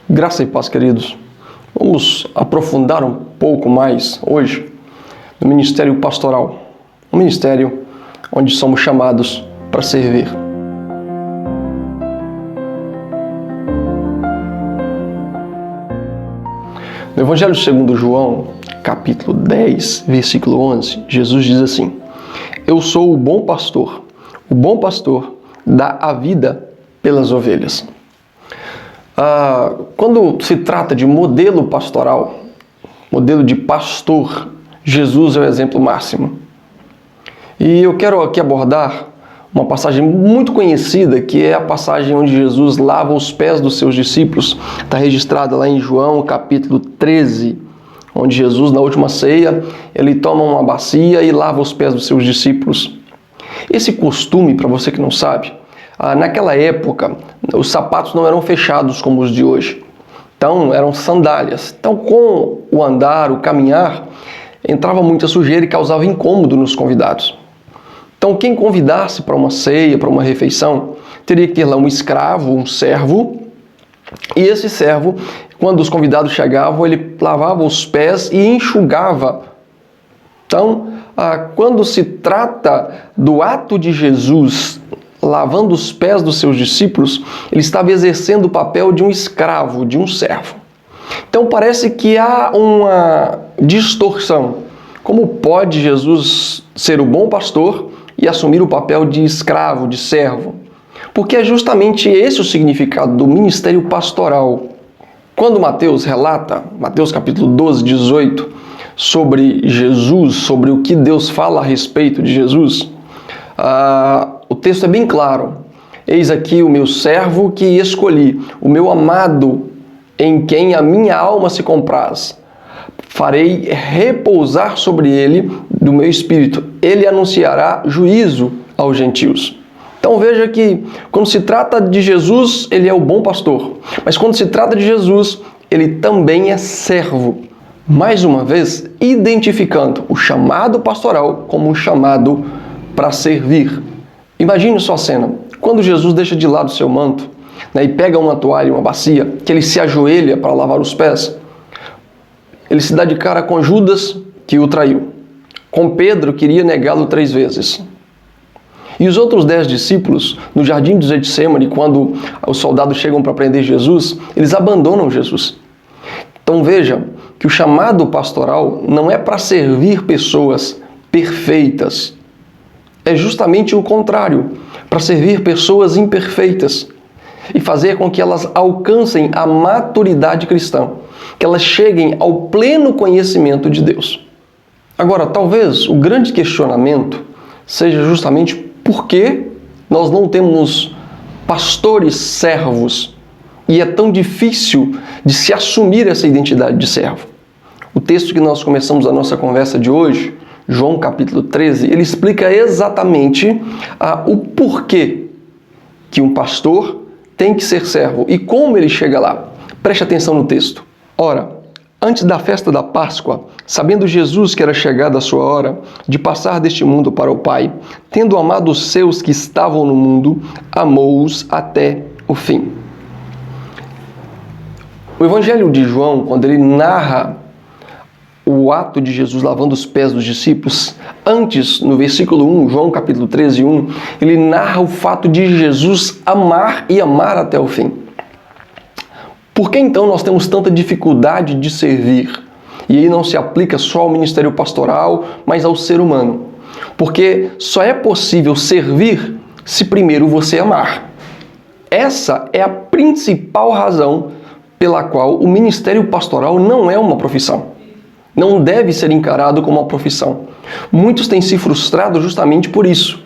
Graça e paz, queridos. Vamos aprofundar um pouco mais hoje no ministério pastoral, um ministério onde somos chamados para servir. No Evangelho segundo João, capítulo 10, versículo 11, Jesus diz assim: Eu sou o bom pastor dá a vida pelas ovelhas. Quando se trata de modelo pastoral, modelo de pastor, Jesus é o exemplo máximo. E eu quero aqui abordar uma passagem muito conhecida, que é a passagem onde Jesus lava os pés dos seus discípulos. Está registrada lá em João, capítulo 13, onde Jesus, na última ceia, ele toma uma bacia e lava os pés dos seus discípulos. Esse costume, para você que não sabe, naquela época, os sapatos não eram fechados como os de hoje. Então, eram sandálias. Então, com o andar, o caminhar, entrava muita sujeira e causava incômodo nos convidados. Então, quem convidasse para uma ceia, para uma refeição, teria que ter lá um escravo, um servo. E esse servo, quando os convidados chegavam, ele lavava os pés e enxugava. Então, quando se trata do ato de Jesus lavando os pés dos seus discípulos, ele estava exercendo o papel de um escravo, de um servo. Então parece que há uma distorção. Como pode Jesus ser o bom pastor e assumir o papel de escravo, de servo? Porque é justamente esse o significado do ministério pastoral. Quando Mateus relata, Mateus capítulo 12, 18, sobre Jesus, sobre o que Deus fala a respeito de Jesus, o texto é bem claro. Eis aqui o meu servo que escolhi, o meu amado, em quem a minha alma se compraz. Farei repousar sobre ele do meu espírito. Ele anunciará juízo aos gentios. Então veja que quando se trata de Jesus, ele é o bom pastor. Mas quando se trata de Jesus, ele também é servo. Mais uma vez, identificando o chamado pastoral como um chamado para servir. Imagine só a cena, quando Jesus deixa de lado o seu manto, e pega uma toalha e uma bacia, que ele se ajoelha para lavar os pés, ele se dá de cara com Judas, que o traiu, com Pedro, que iria negá-lo 3 vezes. E os outros 10 discípulos, no jardim de Getsêmani, quando os soldados chegam para prender Jesus, eles abandonam Jesus. Então veja que o chamado pastoral não é para servir pessoas perfeitas, é justamente o contrário, para servir pessoas imperfeitas e fazer com que elas alcancem a maturidade cristã, que elas cheguem ao pleno conhecimento de Deus. Agora, talvez o grande questionamento seja justamente por que nós não temos pastores servos e é tão difícil de se assumir essa identidade de servo. O texto que nós começamos a nossa conversa de hoje, João capítulo 13, ele explica exatamente o porquê que um pastor tem que ser servo e como ele chega lá. Preste atenção no texto. Ora, antes da festa da Páscoa, sabendo Jesus que era chegada a sua hora de passar deste mundo para o Pai, tendo amado os seus que estavam no mundo, amou-os até o fim. O Evangelho de João, quando ele narra o ato de Jesus lavando os pés dos discípulos, antes, no versículo 1, João capítulo 13, 1, ele narra o fato de Jesus amar e amar até o fim. Por que então nós temos tanta dificuldade de servir? E aí não se aplica só ao ministério pastoral, mas ao ser humano. Porque só é possível servir se primeiro você amar. Essa é a principal razão pela qual o ministério pastoral não é uma profissão. Não deve ser encarado como uma profissão. Muitos têm se frustrado justamente por isso.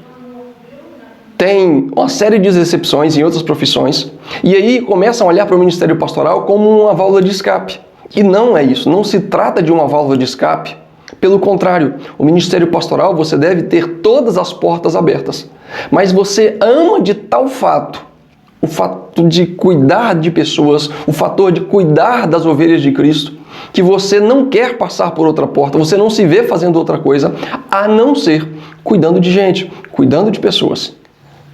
Tem uma série de exceções em outras profissões e aí começam a olhar para o ministério pastoral como uma válvula de escape. E não é isso, não se trata de uma válvula de escape. Pelo contrário, o ministério pastoral você deve ter todas as portas abertas. Mas você ama de tal fato, o fato de cuidar de pessoas, o fator de cuidar das ovelhas de Cristo, que você não quer passar por outra porta, você não se vê fazendo outra coisa, a não ser cuidando de gente, cuidando de pessoas.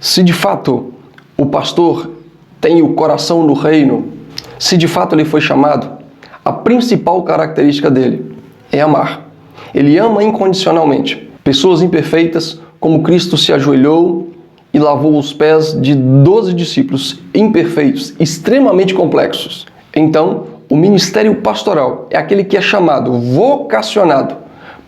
Se de fato o pastor tem o coração no reino, Se de fato ele foi chamado, a principal característica dele é amar. Ele ama incondicionalmente. Pessoas imperfeitas, como Cristo se ajoelhou e lavou os pés de 12 discípulos imperfeitos, extremamente complexos. Então, o ministério pastoral é aquele que é chamado, vocacionado,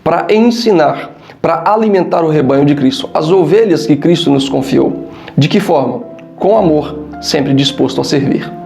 para ensinar, para alimentar o rebanho de Cristo, as ovelhas que Cristo nos confiou. De que forma? Com amor, sempre disposto a servir.